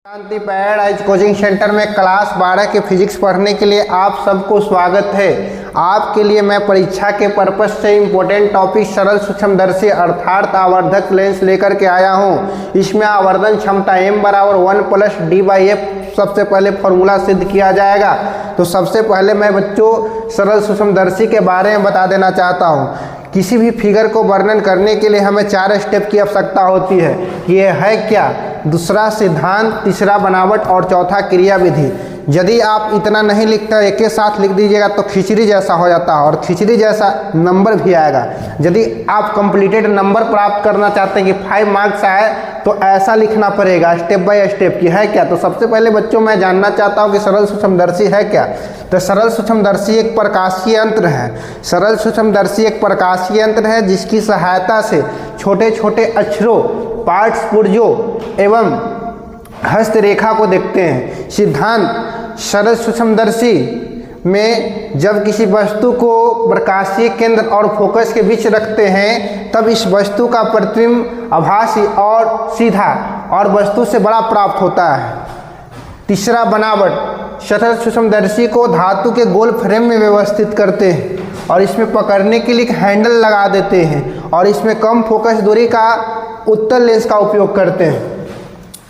शांति paradise coaching centre में class 12 के physics पढ़ने के लिए आप सबको स्वागत है। आपके लिए मैं परीक्षा के पर्पस से इम्पोर्टेंट टॉपिक सरल सूक्ष्मदर्शी अर्थात आवर्धक लेंस लेकर के आया हूं। इसमें आवर्धन क्षमता m बराबर 1 + d/f सबसे पहले फॉर्मूला सिद्ध किया जाएगा। तो सबसे पहले मैं बच्चों सरल सूक्ष्मदर्शी के बारे में बता देना चाहता हूँ। किसी भी फिगर को वर्णन करने के लिए हमें 4 स्टेप की आवश्यकता होती है। ये है क्या? दूसरा सिद्धांत, तीसरा बनावट और चौथा क्रिया विधि। यदि आप इतना नहीं लिखते एक के साथ लिख दीजिएगा तो खिचड़ी जैसा हो जाता है और खिचड़ी जैसा नंबर भी आएगा। यदि आप कंप्लीटेड नंबर प्राप्त करना चाहते हैं कि 5 मार्क्स आए तो ऐसा लिखना पड़ेगा स्टेप बाय स्टेप की है क्या। तो सबसे पहले बच्चों मैं जानना चाहता हूँ कि सरल सूक्ष्मदर्शी है क्या। तो सरल सूक्ष्मदर्शी एक प्रकाशीय यंत्र है। सरल सूक्ष्मदर्शी एक प्रकाशीय यंत्र है जिसकी सहायता से छोटे छोटे अक्षरों, पार्ट्स, पुर्जों एवं हस्तरेखा को देखते हैं। सिद्धांत, सरल सूक्ष्मदर्शी में जब किसी वस्तु को प्रकाशीय केंद्र और फोकस के बीच रखते हैं तब इस वस्तु का प्रतिबिंब आभासी और सीधा और वस्तु से बड़ा प्राप्त होता है। तीसरा बनावट, सरल सूक्ष्मदर्शी को धातु के गोल फ्रेम में व्यवस्थित करते हैं और इसमें पकड़ने के लिए एक हैंडल लगा देते हैं और इसमें कम फोकस दूरी का उत्तल लेंस का उपयोग करते हैं।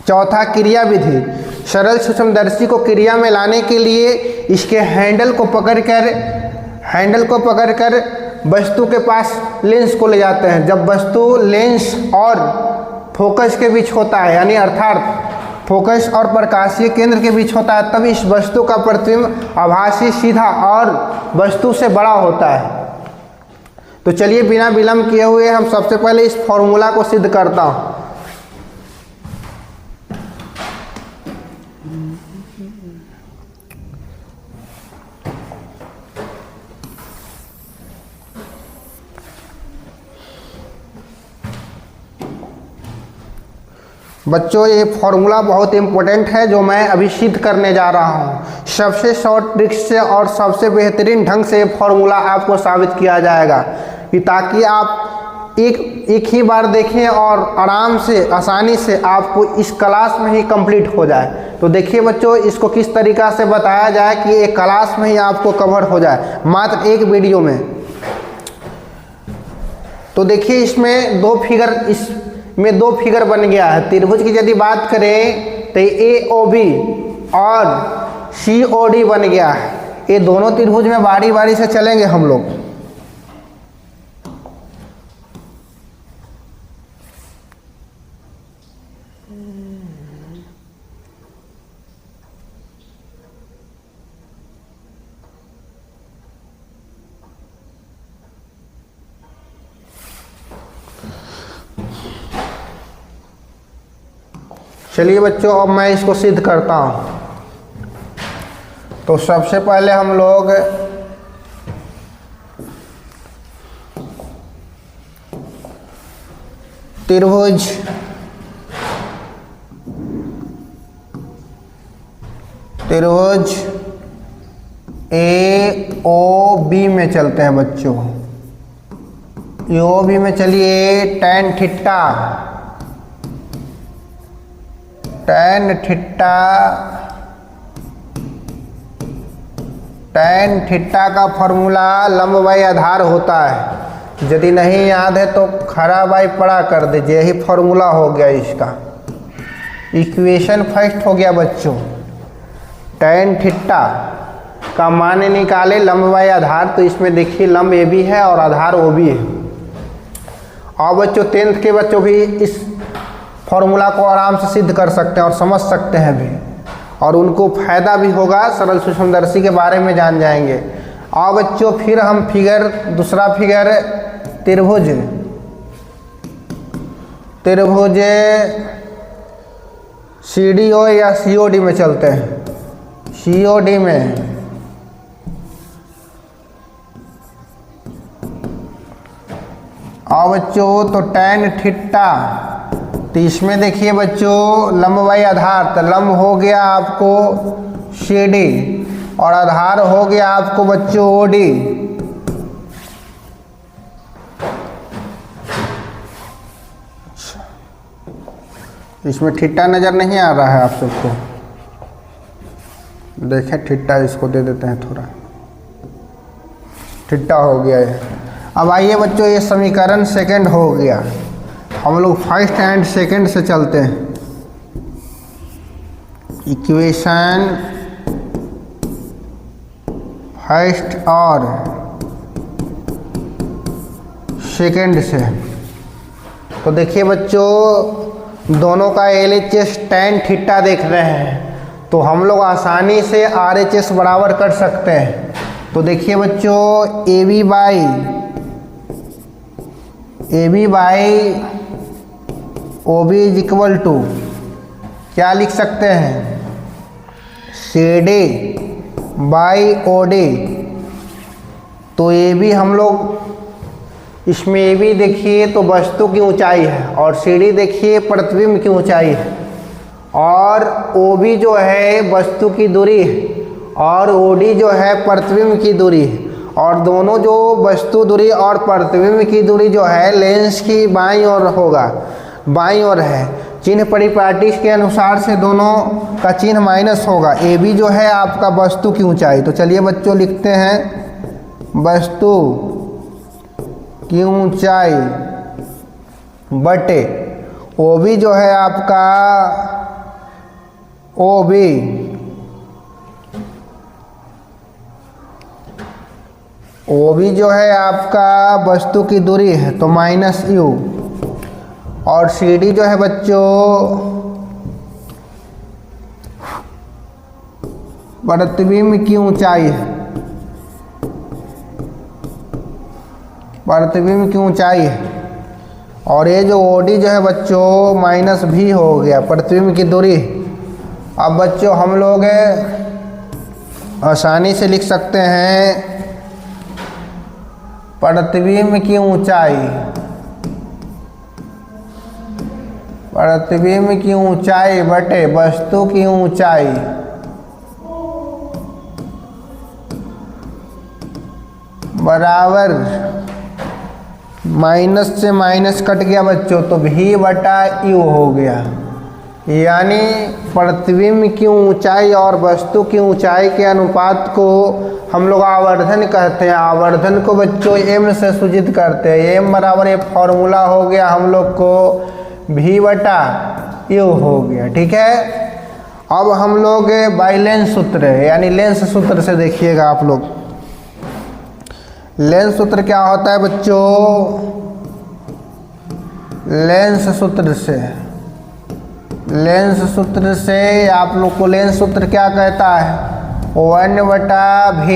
चौथा क्रिया विधि, सरल सूक्ष्मदर्शी को क्रिया में लाने के लिए इसके हैंडल को पकड़कर वस्तु के पास लेंस को ले जाते हैं। जब वस्तु लेंस और फोकस के बीच होता है यानी अर्थात फोकस और प्रकाशीय केंद्र के बीच होता है तब इस वस्तु का प्रतिबिंब आभासी, सीधा और वस्तु से बड़ा होता है। तो चलिए बिना विलंब किए हुए हम सबसे पहले इस फॉर्मूला को सिद्ध करता हूँ। बच्चों ये फॉर्मूला बहुत इम्पोर्टेंट है जो मैं अभी सिद्ध करने जा रहा हूँ। सबसे शॉर्ट ट्रिक से और सबसे बेहतरीन ढंग से ये फॉर्मूला आपको साबित किया जाएगा कि ताकि आप एक ही बार देखें और आराम से आसानी से आपको इस क्लास में ही कंप्लीट हो जाए। तो देखिए बच्चों इसको किस तरीक़ा से बताया जाए कि एक क्लास में ही आपको कवर हो जाए मात्र एक वीडियो में। तो देखिए इसमें दो फिगर बन गया है। त्रिभुज की यदि बात करें तो AOB और COD बन गया है। ये दोनों त्रिभुज में बारी बारी से चलेंगे हम लोग। चलिए बच्चों अब मैं इसको सिद्ध करता हूँ। तो सबसे पहले हम लोग त्रिभुज AOB में चलते हैं बच्चों। AOB में चलिए tan थीटा का फॉर्मूला लंब बाई आधार होता है। यदि नहीं याद है तो खड़ा बाई पड़ा कर दीजिए। यही फॉर्मूला हो गया इसका। इक्वेशन फर्स्ट हो गया बच्चों। tan थीटा का मान निकाले लंब बाई आधार। तो इसमें देखिए लंब AB है और आधार OB है। और बच्चों 10th के बच्चों भी इस फॉर्मूला को आराम से सिद्ध कर सकते हैं और समझ सकते हैं भी और उनको फायदा भी होगा। सरल सूक्ष्मदर्शी के बारे में जान जाएंगे। और बच्चों फिर हम दूसरा फिगर त्रिभुज CDO या COD में चलते हैं। COD में और बच्चों तो tan थीटा, तो इसमें देखिए बच्चों लंब बाई आधार। तो लंब हो गया आपको CD और आधार हो गया आपको बच्चों OD। इसमें थीटा नज़र नहीं आ रहा है आप सबको? देखें थीटा, इसको दे देते हैं थोड़ा, थीटा हो गया है। अब आइए बच्चों, ये समीकरण सेकंड हो गया। हम लोग फर्स्ट एंड सेकंड से चलते हैं। इक्वेशन फर्स्ट और सेकंड से। तो देखिए बच्चों, दोनों का LHS tan थीटा देख रहे हैं, तो हम लोग आसानी से RHS बराबर कर सकते हैं। तो देखिए बच्चों, AB by OB is equal to क्या लिख सकते हैं? CD by OD। तो AB हम लोग, इसमें AB देखिए तो वस्तु की ऊंचाई है, और CD देखिए प्रतिबिंब की ऊंचाई है, और OB जो है वस्तु की दूरी है, और OD जो है प्रतिबिंब की दूरी है। और दोनों जो वस्तु दूरी और प्रतिबिंब की दूरी जो है लेंस की बाईं ओर होगा, बाईं ओर है। चिन्ह परिपाटी के अनुसार से दोनों का चिन्ह माइनस होगा। AB जो है आपका वस्तु की ऊंचाई। तो चलिए बच्चों लिखते हैं वस्तु की ऊंचाई बटे OB जो है आपका OB जो है आपका वस्तु की दूरी है, तो माइनस U। और CD जो है बच्चों प्रतिबिंब की ऊंचाई है, प्रतिबिंब की ऊंचाई है। और ये जो OD जो है बच्चों माइनस V हो गया, प्रतिबिंब की दूरी। अब बच्चों हम लोग आसानी से लिख सकते हैं प्रतिबिंब की ऊंचाई, प्रतिबिंब की ऊंचाई बटे वस्तु की ऊंचाई बराबर, माइनस से माइनस कट गया बच्चों, तो V बटा U हो गया। यानी प्रतिबिंब की ऊंचाई और वस्तु की ऊंचाई के अनुपात को हम लोग आवर्धन कहते हैं। आवर्धन को बच्चों M से सूचित करते हैं। M बराबर ये फॉर्मूला हो गया हम लोग को V बटा U हो गया। ठीक है, अब हम लोग बाई लेंस सूत्र यानी लेंस सूत्र से देखिएगा आप लोग। लेंस सूत्र क्या होता है बच्चों? लेंस सूत्र से आप लोग को लेंस सूत्र क्या कहता है? 1/V,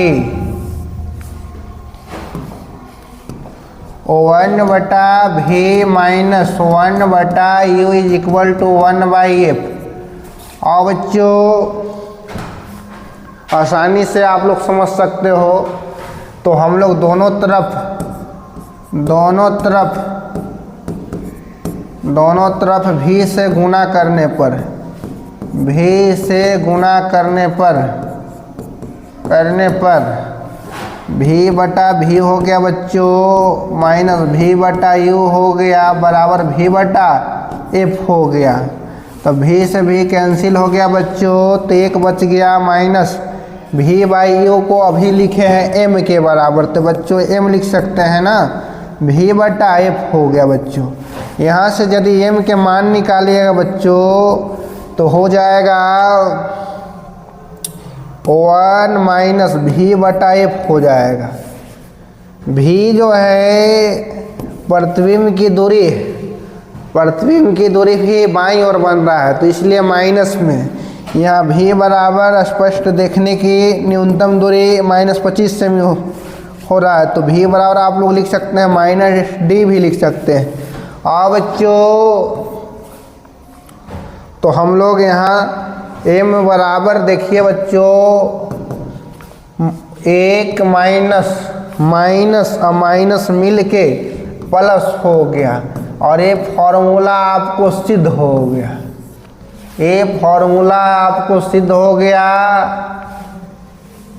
1/V minus 1/U is equal to 1/F। और बच्चों आसानी से आप लोग समझ सकते हो, तो हम लोग दोनों तरफ V से गुणा करने पर, V बटा V हो गया बच्चों, माइनस V बटा U हो गया बराबर V बटा F हो गया। तो V से V कैंसिल हो गया बच्चों, तो एक बच गया माइनस V बाई U को अभी लिखे हैं M के बराबर, तो बच्चों M लिख सकते हैं ना, V बटा F हो गया बच्चों। यहाँ से यदि M के मान निकालिएगा बच्चों तो हो जाएगा 1 माइनस V बटा F हो जाएगा। V जो है प्रतिबिंब की दूरी भी बाईं ओर बन रहा है, तो इसलिए माइनस में यहाँ V बराबर स्पष्ट देखने की न्यूनतम दूरी -25 से हो रहा है, तो V बराबर आप लोग लिख सकते हैं -D भी लिख सकते हैं। और बच्चों तो हम लोग यहाँ M बराबर देखिए बच्चों 1 माइनस और माइनस मिल के प्लस हो गया, और ये फॉर्मूला आपको सिद्ध हो गया।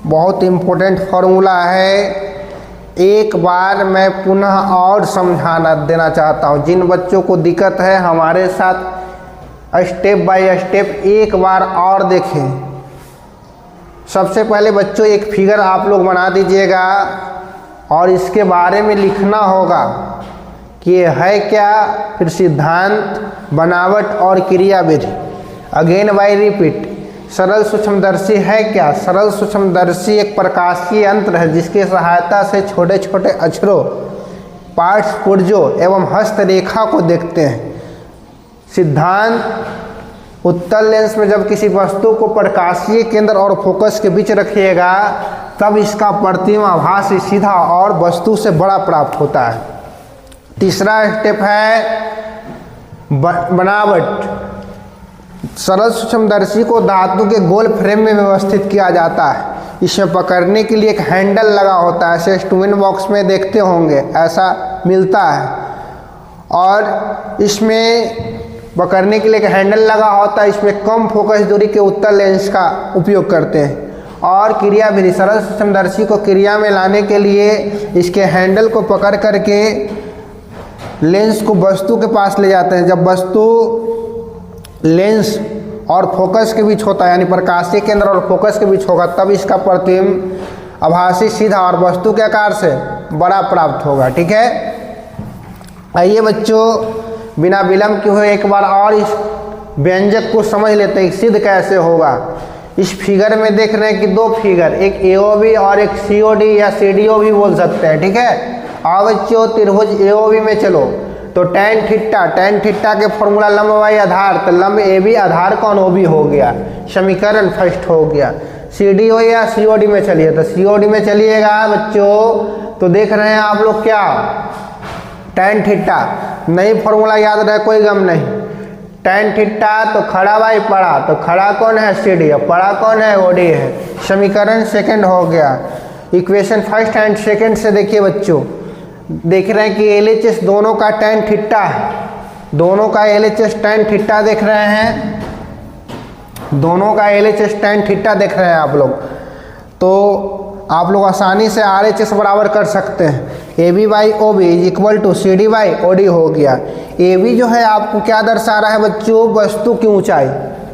बहुत इम्पोर्टेंट फॉर्मूला है। एक बार मैं पुनः और समझाना देना चाहता हूँ, जिन बच्चों को दिक्कत है हमारे साथ स्टेप बाय स्टेप एक बार और देखें। सबसे पहले बच्चों एक फिगर आप लोग बना दीजिएगा और इसके बारे में लिखना होगा कि ये है क्या, फिर सिद्धांत, बनावट और क्रियाविधि। अगेन बाय रिपीट, सरल सूक्ष्मदर्शी है क्या? सरल सूक्ष्मदर्शी एक प्रकाशीय यंत्र है जिसकी सहायता से छोटे छोटे अक्षरों, पार्ट्स, पुर्जों एवं हस्तरेखा को देखते हैं। सिद्धांत, उत्तल लेंस में जब किसी वस्तु को प्रकाशीय केंद्र और फोकस के बीच रखिएगा तब इसका प्रतिबिंब आभास सीधा और वस्तु से बड़ा प्राप्त होता है। तीसरा स्टेप है बनावट। सरल सूक्ष्मदर्शी को धातु के गोल फ्रेम में व्यवस्थित किया जाता है। इसमें पकड़ने के लिए एक हैंडल लगा होता है, ऐसे ट्विन बॉक्स में देखते होंगे ऐसा मिलता है, और इसमें पकड़ने के लिए एक हैंडल लगा होता है। इसमें कम फोकस दूरी के उत्तल लेंस का उपयोग करते हैं। और क्रियाविधि, सरल सूक्ष्मदर्शी को क्रिया में लाने के लिए इसके हैंडल को पकड़ करके लेंस को वस्तु के पास ले जाते हैं। जब वस्तु लेंस और फोकस के बीच होता है, यानी प्रकाशीय केंद्र और फोकस के बीच होगा, तब इसका प्रतिबिंब आभासी सीधा और वस्तु के आकार से बड़ा प्राप्त होगा। ठीक है, आइए बच्चों बिना विलंब के हुए एक बार और इस व्यंजक को समझ लेते हैं सिद्ध कैसे होगा। इस फिगर में देख रहे हैं कि दो फिगर, एक AOB और एक COD या CDO भी बोल सकते हैं। ठीक है, आओ बच्चों त्रिभुज AOB में चलो तो tan थीटा के फॉर्मूला लंब बाई आधार, तो लंब AB आधार कौन OB हो गया, समीकरण फर्स्ट हो गया। CDO या COD में चलिए, तो COD में चलिएगा बच्चों तो देख रहे हैं आप लोग क्या, tan थीटा, नहीं फॉर्मूला याद रहे कोई गम नहीं। tan थीटा तो खड़ा बाई पड़ा, तो खड़ा कौन है CD, पड़ा कौन है OD है। समीकरण सेकंड हो गया। इक्वेशन फर्स्ट एंड सेकंड से देखिए बच्चों, देख रहे हैं कि LHS दोनों का tan थीटा है, दोनों का LHS tan थीटा देख रहे हैं, दोनों का LHS tan थीटा देख रहे हैं आप लोग, तो आप लोग आसानी से RHS बराबर कर सकते हैं। AB by OB is equal to CD by OD हो गया। AB जो है आपको क्या दर्शा रहा है बच्चों, वस्तु की ऊंचाई,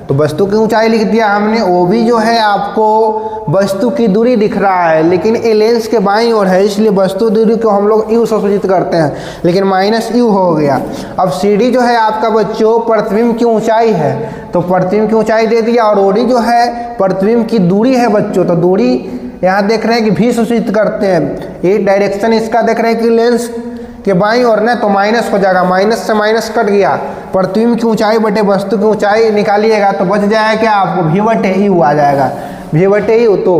तो वस्तु की ऊंचाई लिख दिया हमने। OB जो है आपको वस्तु की दूरी दिख रहा है, लेकिन ये लेंस के बाईं ओर है, इसलिए वस्तु दूरी को हम लोग U से सूचित करते हैं, लेकिन -U हो गया। अब CD जो है आपका बच्चों प्रतिबिंब की ऊंचाई है, तो प्रतिबिंब की ऊंचाई दे दिया, और OD जो है प्रतिबिंब की दूरी है बच्चों, तो दूरी यहाँ देख रहे हैं कि V सूचित करते हैं। ये डायरेक्शन इसका देख रहे हैं कि लेंस के बाईं ओर ना, तो माइनस हो जाएगा, माइनस से माइनस कट गया, प्रतिबिंब की ऊंचाई बटे वस्तु की ऊंचाई निकालिएगा तो बच जाएगा क्या आपको, V बटे U आ जाएगा, V बटे U। तो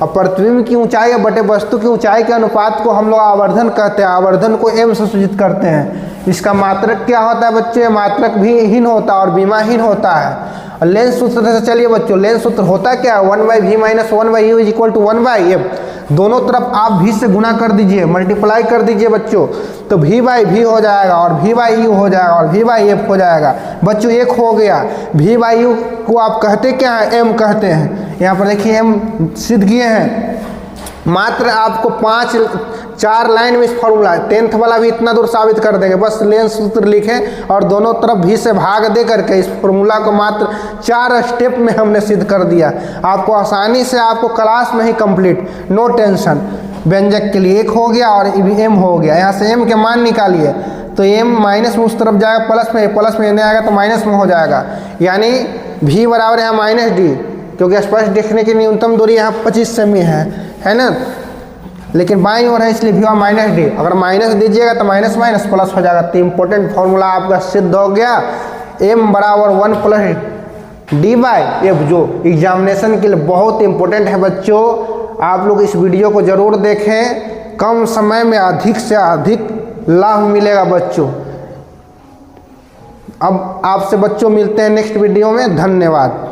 अब प्रतिबिंब की ऊंचाई बटे वस्तु की ऊंचाई के अनुपात को हम लोग आवर्धन कहते हैं, आवर्धन को M से सूचित करते हैं। इसका मात्रक क्या होता है बच्चे, मात्रक भी हीन होता है और बीमाहीन होता है। और लेंस सूत्र से चलिए बच्चों, लेंस सूत्र होता क्या है, 1/v minus 1/u is equal to 1/f। दोनों तरफ आप v से गुना कर दीजिए, मल्टीप्लाई कर दीजिए बच्चों, तो v/v हो जाएगा और v/u हो जाएगा और v/f हो जाएगा। बच्चों एक हो गया। v/u को आप कहते क्या है, m कहते हैं। यहाँ पर देखिए m सिद्ध किए हैं। मात्र आपको 4 लाइन में इस फॉर्मूला, 10th वाला भी इतना दूर साबित कर देंगे। बस लेंस सूत्र लिखें और दोनों तरफ v से भाग दे करके इस फॉर्मूला को मात्र 4 स्टेप में हमने सिद्ध कर दिया। आपको आसानी से, आपको क्लास में ही कंप्लीट, नो टेंशन। व्यंजक के लिए 1 हो गया और m हो गया। यहाँ से m के मान निकालिए, तो m माइनस में उस तरफ जाएगा, प्लस में नहीं आएगा तो माइनस में हो जाएगा, यानी v बराबर यहाँ -d, क्योंकि स्पष्ट देखने की न्यूनतम दूरी यहाँ 25 सेमी है ना, लेकिन बाईं ओर है इसलिए v -d। अगर माइनस दीजिएगा तो माइनस माइनस प्लस हो जाएगा। तो इम्पोर्टेंट फॉर्मूला आपका सिद्ध हो गया, m बराबर 1 + d/f, जो एग्जामिनेशन के लिए बहुत इंपॉर्टेंट है बच्चों। आप लोग इस वीडियो को जरूर देखें, कम समय में अधिक से अधिक लाभ मिलेगा बच्चों। अब आपसे बच्चों मिलते हैं नेक्स्ट वीडियो में, धन्यवाद।